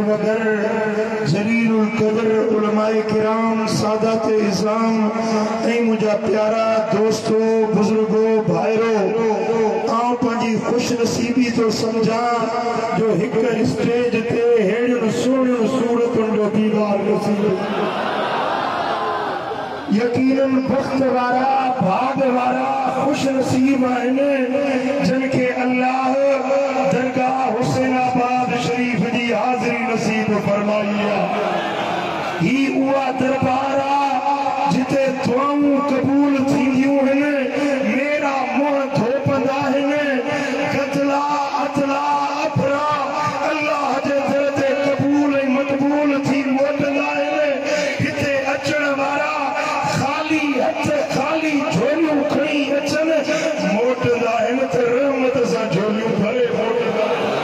वगर जलीलुल कदर उलमाए किराम सादात इस्लाम ऐं मुझा प्यारा दोस्तों बुजुर्गों भाइरो आऊं पंहिंजी खुश नसीबी तो समझा जो एक स्टेज ते हेड़ियुनि सुहिणियुनि सूरतुनि जो दीदार नसीब यकीनन बख्त वारा भाग वारा खुश नसीब आहिनि जिनके अल्लाह दरगाह हुसैनाबाद शरीफ जी हाज़िरी नसीब फरमाई आहे। ही उहा दरबार आहे जिते दुआऊं कबूल थींदियूं आहिनि मेरा मुंहुं धोपंदा आहिनि कतला अतला अफरा अल्लाह जे दर ते कबूल ऐं मक़बूल थी मोटंदा आहिनि। हिते अचण वारा खाली हथ खाली झोलियूं खणी अचनि मोटंदा आहिनि त रहमत सां झोलियूं भरे मोटंदा आहिनि।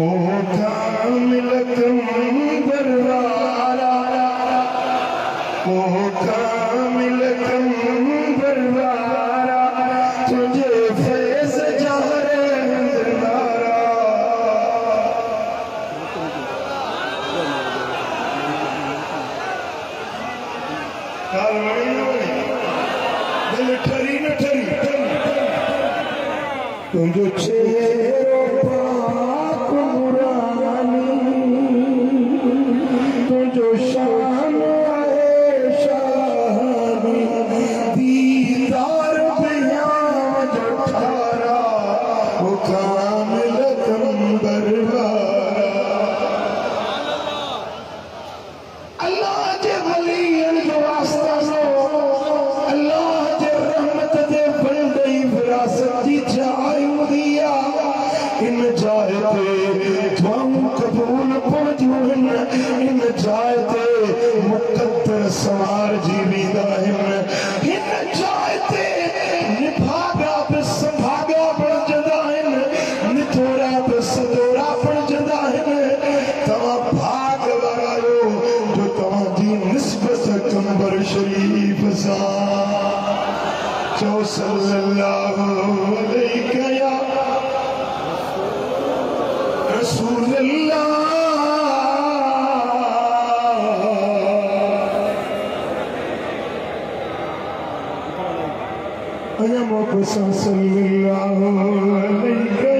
ओ कामिल कंबर वारा ओ कामिल कंबर वारा तुझे फैज़ जहरे नारा दिल ठरी न ठरी तुझो चेहरो पाक नूरानी तुझो शान आहे शानी दीदार बयां जो ठारा ओ कामिल कंबर वारा अल्लाह जे वलियन जो वास्ता अल्लाह जे रहमत दे बंदे विरासत जी जायूं दिया इन जाए ते दुआऊं कबूल पहुंचूं इन जाए ते मुक़द्दर सवार जी वेंदा आहिनि इन जाए ते निभागा बि संभागा बणजंदा आहिनि निथोरा बि सदोरा बणजंदा आहिनि। तव्हां भाग वारा आहियो जो तव्हांजी निस्बत कंबर शरीफ सां चओ सल्लल्लाहु अलैहि या रसूल अल्लाह। या मुहम्मद सल्लल्लाहु अलैहि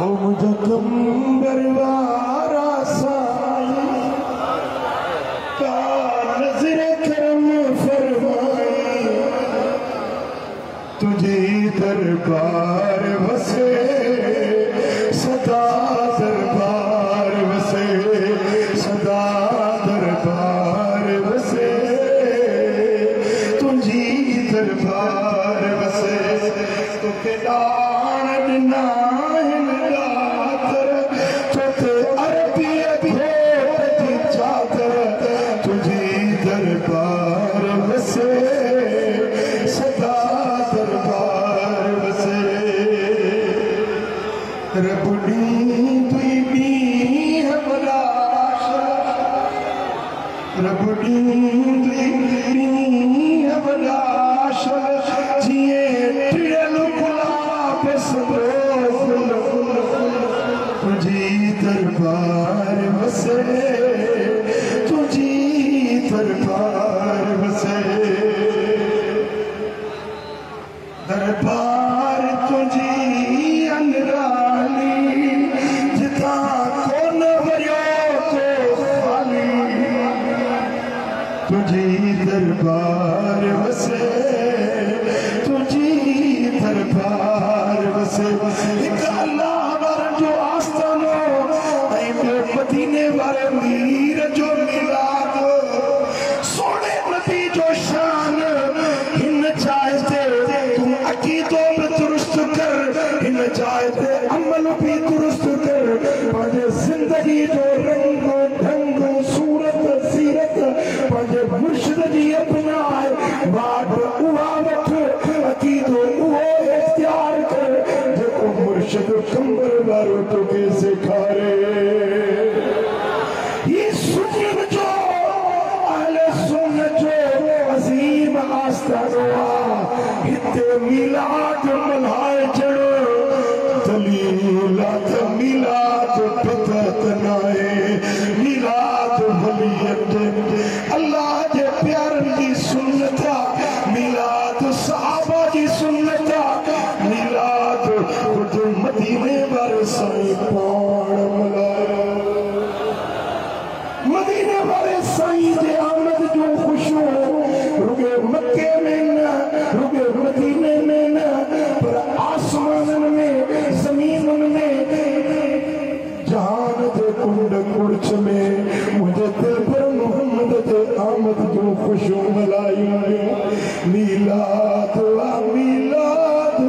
ओ मुझे कंबर वारा साईं का नज़र करम फरमाई तुझे दरबार वसे सदा दरबार वसे सदा दरबार वसे तुझी दरबार वसे तुके दान ॾिना दरबार वसे सदा दरबार वसे रबड़ी तुई हमलाश रबड़ी तुई हमलाश जिए टिड़ल गुलाब सदो तुझी दरबार वसे तुझी दरबार वसे दरबार तुझी अनराली जिता कोन वरियो को खाली तुझी दरबार वसे तुझी दरबार वसे एक अल्लाह वारनि जो आस्थानो ऐं ॿियो मदीने वारे मीर जो मिलाद सोने नबी जो शान हिन जाए ते तू अकीदो भी दुरुस्त कर हिन जाए ते अमल भी दुरुस्त कर पंहिंजे जिंदगी जो रंग ढंग सूरत सीरत पंहिंजे मुर्शिद जी अपनाए वाट उहा वठ अकीदो उहो इख्तियार कर जेको मुर्शिद कंबर वारो तोखे सेखारे। अज़ीम आस्तानो हिते मिलाद मल्हाए जणो खलीलात मिलाद बिदअत नाए मिलाद वलियत अल्लाह जे प्यारन की सुन्नत मिलाद सहाबा की सुन्नत मिलाद खुद मदीने वाले साईं पाण मलाया मदीने वाले साईं जे आमद जो खुशो रुगे मक्के में न रुगे मदीने में न पर आसमान में जमीन में जहान जे कुंड कुर्च में मुझे दिल पर मोहम्मद जे आमद जो खुशो मलायूं मिलाद मिलाद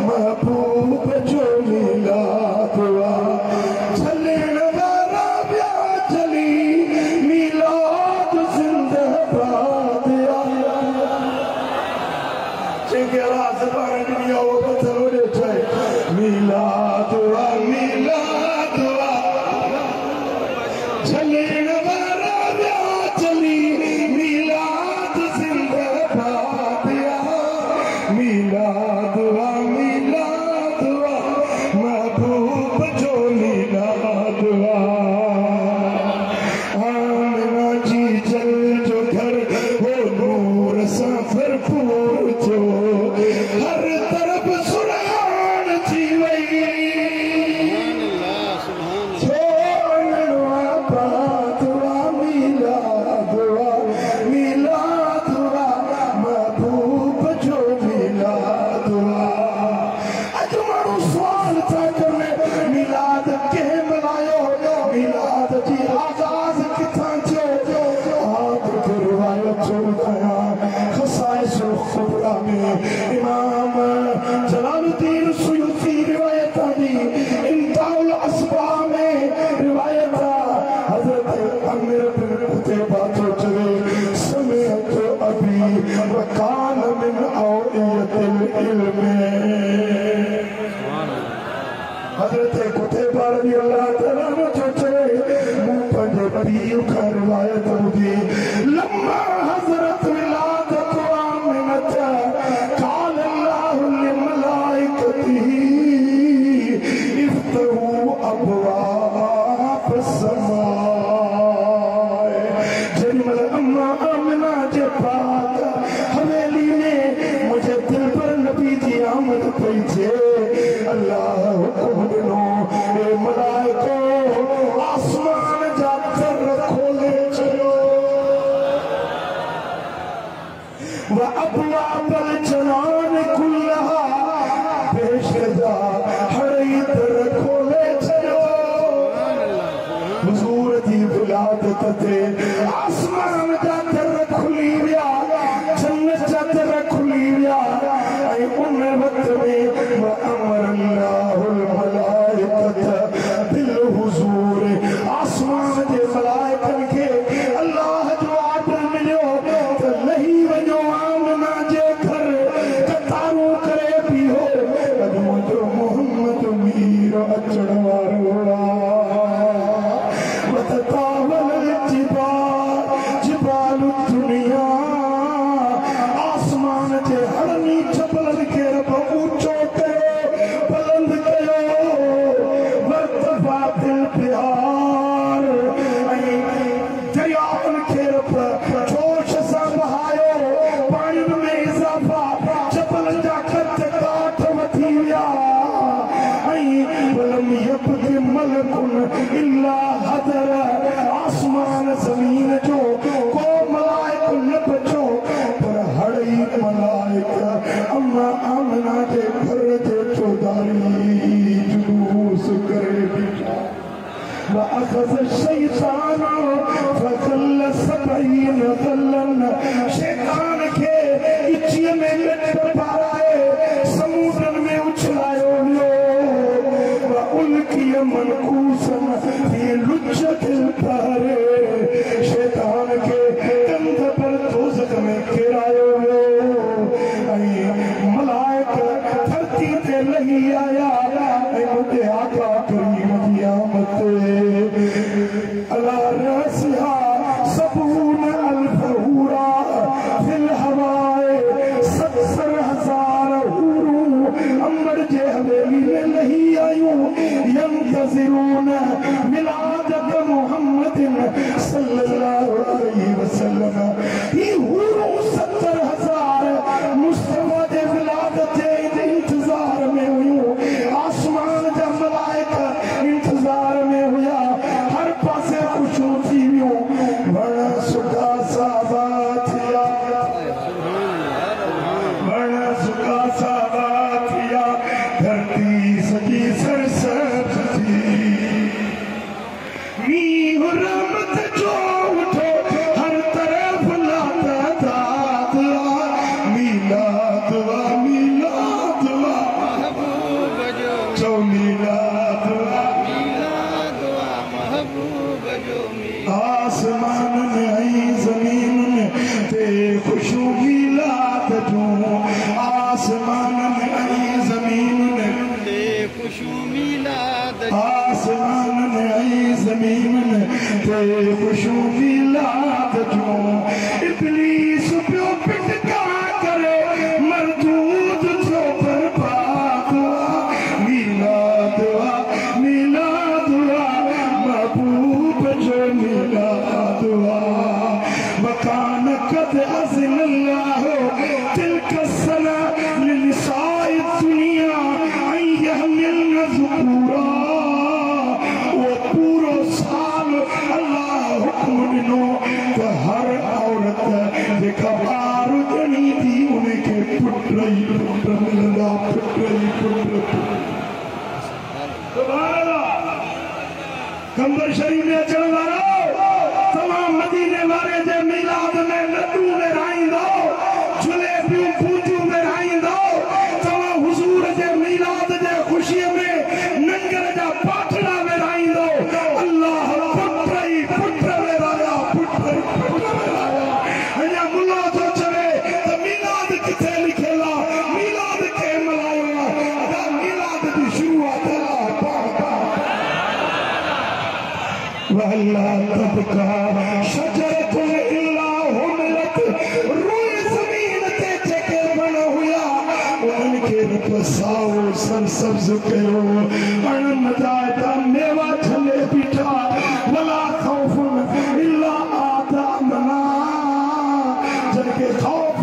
महबूब जो मिलाद चलण वारा ब्या चली मिलाद जिंदाबाद चेंगेरा ज़बान दुनिया वो बदल दे चाहे मिलाद मिलाद चलण वारा ब्या चली मिलाद जिंदाबाद मिलाद मिलाद महबूब जो मिलाद आमना जी जल जो घर वो नूर सा भरपूर जो हर तरफ सुरान थी वई छोड़वा बादवा मिलादवा मिलादवा महबूब जो मिलादवा अज माण्हू सवाल था करे मिलाद के मनायो मिलाद जी आगाज़ किथां थियो आप रिवायत जो ॿुधायां ख़साइस खुबरा में इमाम जलालुद्दीन सुयूती रिवायत दी इंताउल असबा में रिवायत हज़रत अमीर बिन कुतैबा तो चले समिअत अबी वकान मिन औलियतिल इल्म हज़रत कुतैबा रज़ी अल्लाह तआला अन्हु जो चले मूं पंहिंजे पीउ खां रिवायत ॿुधी लम्मा हज़रत विलादत आमिनत क़ाल अल्लाहु लिमलाइकतिही इफ्तहू अबवाब समाए जन्मल अम्मा आमिना जे पाक हवेली में मुझे दिल पर नबी जी आमद पई थे अल्लाह हुकुम ॾिनो ए मलाइको आसमान जा दर खोले छॾियो व अबवाबल जनान कुल्लहा बेशदा हरई दर खोले छॾियो हुजूर जी विलादत ते आसमान जा दर खुली विया जन्नत जा दर खुली विया ऐं उन वक़्त में व अमर अल्लाहुल मलाइकत बिल हुजूर आसमान जे मलाइकन खे अल्लाह जो आर्डर मिलियो त लही वञो आमना जे घर कतारूं करे बीहो अॼु मुंहिंजो मोहम्मद मीर अचण वारो वततावल जिबाल दुनिया आसमान जे हरनी चपलन खे रब ऊंचो कयो बुलंद कयो वरतफा दिल प्यार ऐं दरियाउनि खे रब जोश सां बहायो पाणियुनि में इज़ाफ़ा चपलनि जा खत काठ वधी विया ऐं वलम यबक़ि मलकुन इल्ला हदर आसमान ज़मीन जो को मलाइको न बचो पर हड़ई मलाइक अम्मा आमना जे घर ते चौधारी जुलूस करे बीठा वअख़ज़ शैतान फग़ल्ल सबईन ग़ल्लन शैतान खे इचीअ में लट पाराए समुंडनि में उछलायो वियो व उल्किय मनकूसन फी लुज्जतिल बहरे शैतान खे कंध पर दोज़ख में किरायो वियो ऐं मलाइक धरती ते लही आया ऐं मुंहिंजे आका करीम जी आमद अला रसिहा सबून अल्फ हूरा फिल हवाए 70,000 हूरूं अम्बर जे हवेली में नहीं आयूं यंतज़िरून मिलादत मुहम्मदिन सल्लल्लाहु अलैहि वसल्लम। ये हुरू 70,000 मुस्तफा दे विलादत जे इंतजार में हुयूं। आसमान जा मलाइका इंतजार में हुया। हर पासे खुशू थी वियूं। बड़ा सुखा साबा थिया, बड़ा सुखा साबा थिया। धरती सजी सरसत थी। मींह रहमत जो उठो हर तरफ लाता दाद मीलाद वा मीलाद वा जो मीलाद वा आसमान में आई जमीन में ते खुशू मिलाद जो। आसमान में आई जमीन में ते खुशू मिलाद। आसमान में आई जमीन में ते खुशू मिलाद जो। इब्लीस प्यो पिटका करे मरदूद जो बर्बाद मिलाद वा मिलाद वा महबूब जो मिलाद वा। मकान कद अज़िल्लाह तिल्क सना लिनिसाई दुनिया यहमिलना ज़ुकूरा। वो पूरा साल अल्लाह हुक्म दिनो तो हर औरत जेका बार जनी थी उनके पुत्र ही पुत्र मिलंदा पुत्र ही पुत्र। सुभान अल्लाह। कंबर शरीफ में अचण वारो तमाम मदीने वाले जे मिलाद में लड्डू विराईंदो जलेबियूं पूतियूं विराईंदो। तमाम हुजूर जे मिलाद जे खुशी में नंगर जा पाठड़ा विराईंदो। अल्लाह पुत्र ही पुत्र विराया पुत्र ही पुत्र विराया। अञा मुल्ला तो चवे तो मिलाद किथे लिखियलु आहे मिलाद के मल्हायो आहे। मिलाद जी शुरूआत वल्ला तबका शजरतुन इल्ला हुमिलत। रूए ज़मीन ते जेके वण हुया उनके बसाओ सरसब्ज़ कयो। वण मदादा मेवा छले बीठा वला खौफुन इल्ला आदामना। जिनके खौफ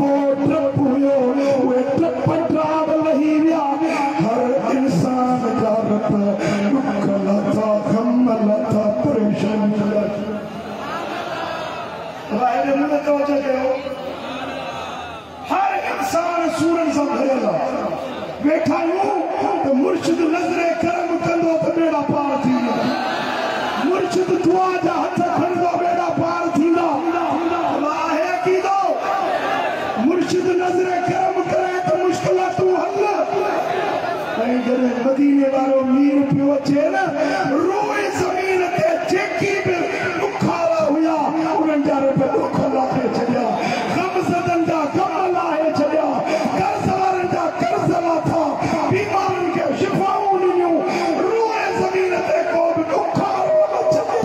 डप हुयो उहे डप डाब लही विया। हर इंसान जा रब दुख लथा गम लथा परेशानी लथा। हर इंसान सूरन सां भरियल आहे। वेठा आहियूं त मुर्शिद नज़रे करम कंदो त बेड़ा पार थींदा। मुर्शिद दुआ जा हथ खणंदो बेड़ा पार थींदा। आहे अक़ीदो मुर्शिद नज़रे करम करे त मुश्किलातूं हल। ऐं जॾहिं मदीने वारो मीर पियो अचे न रोए ज़मीन ते जेकी बि ॾुखारा हुया उन्हनि जा रब ॾुख लाहे छॾिया। गम ज़दन जा गम लाहे छॾिया। कर्ज़ वारनि जा कर्ज़ लाथा। बीमारनि खे शिफ़ाऊं ॾिनियूं। रोए ज़मीन ते को बि ॾुखारो न छॾे।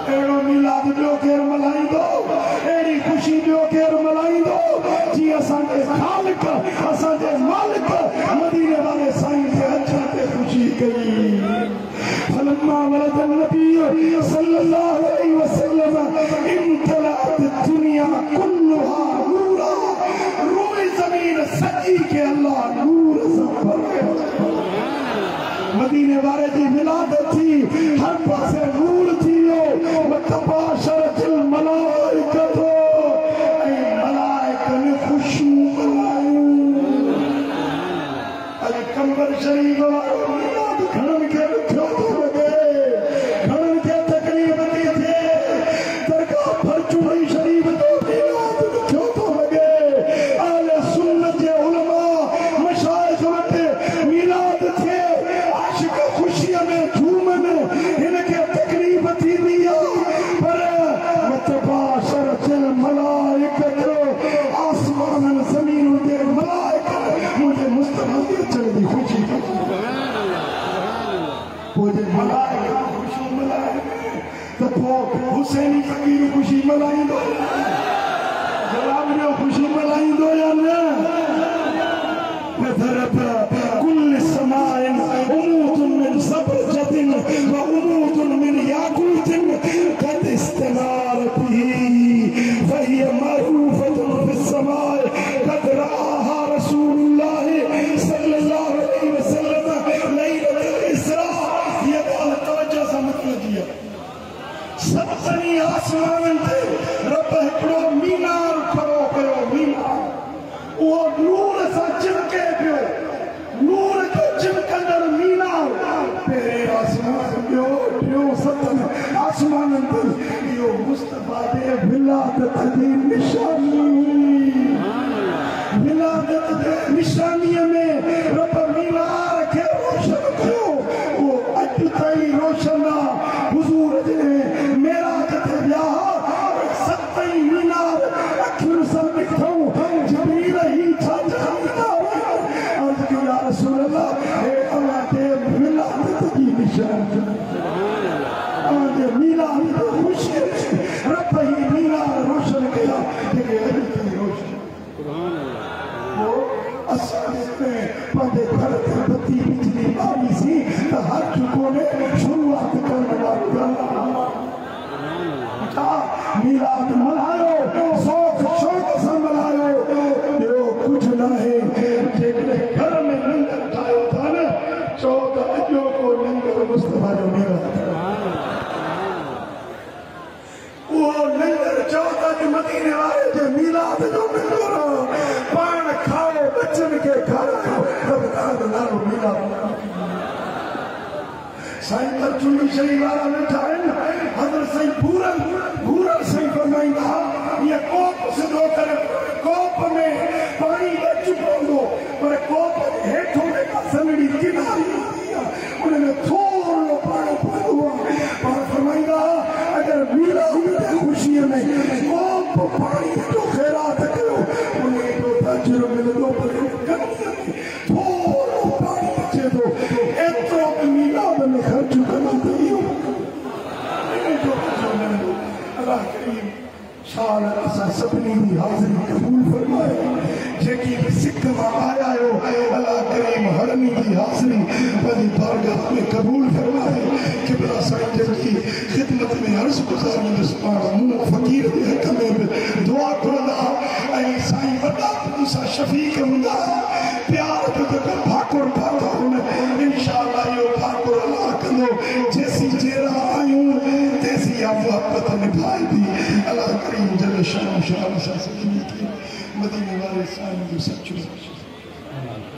अहिड़ो मिलाद ॿियो केरु मल्हाईंदो? अहिड़ी ख़ुशी ॿियो केरु मल्हाईंदो? जीअं असांजे ख़ालिक असांजे मालिक मदीने वाले साईं जे अचण ते ख़ुशी कई। फलम्मा वलद नबी सल्लल्लाहु अलैहि वसल्लम इम्तलअत दुनिया कुल्लुहा नूरा। रूए ज़मीन सजी के अल्लाह नूर सां भर वियो। मदीने वाले जी विलादत थी हर पासे नूर थी वियो। वतबाशरतिल मलाइकतो ऐं मलाइकनि ख़ुशियूं मल्हायूं। अॼु कंबर शरीफ वारो मिलाद घणनि खे ॾुखियो थो लॻे। घणनि खे तकलीफ़ थी थिए। दरगाह फरचूड़ी शरीफ जो मिलाद ॾुखियो थो लॻे। अहले सुन्नत जे उलमा मशाइख़ वटि मिलाद थिए आशिक़ ख़ुशीअ में झूमनि। हिनखे तकलीफ़ थींदी आहे पर वतबाशरतिल मलाइकतो आसमाननि ज़मीनुनि ते मलाइका मुंहिंजे मुस्तफ़ा जे अचण जी ख़ुशी। पोइ जे मलाइका ख़ुशियूं मल्हाइनि त पोइ हुसैनी फ़क़ीर ख़ुशी मल्हाईंदो। जवाब ॾियो ख़ुशी मल्हाईंदो या न? कुल समाइन उमूतुन मिन सब्रजतिन व उमूतुन मिन याकूतिन कद इस्तिमार बिही फहिय मरूफतुन फिस समाए कद रआहा रसूलुल्लाह सल्लल्लाहु अलैहि वसल्लम लैलतुल इसरा। ये बात तवज्जो से मतलब दिया सतनी आसमान ते रब हिकड़ो मीनार खड़ो कयो। मीनार वो नूर सा चिमके पियो, नूर जो चिमकंदड़ मीनार पेरे आसमान ॿियो टियों सतन आसमान ते इहो मुस्तफा दे विलादत जी निशानी। विलादत जे निशानीअ में रब मीनार खे रोशन कयो। वो अॼु ताईं रोशन आहे। हुज़ूर जे मेराज ते विया सतई मीनार अखियुनि सां ॾिठऊं। जबरील ही छा मीनार अर्ज़ कई या रसूल अल्लाह हे अल्लाह ते विलादत जी निशानी। जे मीनार जी ख़ुशी रब ही मीनार रोशन कया जेके अॼु ताईं रोशन। असांजे पंहिंजे घर ते बत्ती बिजली ॿारी सी त हर कोने शुरूआत करण वारी मीराद मल्हायो, शौक़ शौक़ सां मल्हायो। ॿियो कुझु न आहे। जेकॾहिं घर में लंगर ठाहियो था न चओ त अॼो को लंगर मुस्तफा जो मीराद। उहो लंगर चओ त अॼु मदीने वारे जे मीराद जो लंगर पाण खाओ बचन खे खारायो रब तव्हांजो नालो मीराद। साईं तरजुमी शही वारा वेठा आहिनि। हज़रत साईं पूरन साईं फरमाईंदा ये कोप सिधो करे कोप में पानी बच पवंदो पर कोप हेठों जेका सनड़ी किनारी उनमें थोरो पाणी पवंदो आहे। पाण फरमाईंदा अगरि मीराद जी ख़ुशीअ में कोप पाणी जो ख़ैरात कयो उन जो अजर मिलंदो पर गर्मीअ में थोरो पाणी बचे थो एतिरो मीराद में ख़र्च कंदो त इहो अल्लाह करीम शान असां सभिनी जी हाज़िरी क़बूल फरमाए। जेकी बि सिख मां आया आहियो अल्लाह करीम हरनी जी हाज़िरी पंहिंजी बारगाह में क़बूल फरमाए। किबला साईं जी ख़िदमत में अर्ज़ गुज़ारींदुसि पाण मूं फ़क़ीर जे हक़ में बि दुआ घुरंदा ऐं साईं वॾा मूंसां शफ़ीक़ हूंदा प्यार जो जेको भाकुर पातो हुन इंशाअल्लाह इहो भाकुर अल्लाह कंदो। जेसीं जहिड़ा आहियूं तेसीं इहा मुहबत निभाइबी। अल्लाह करीम जल शान सां सभिनी खे मदीने वारे साईं जो सचो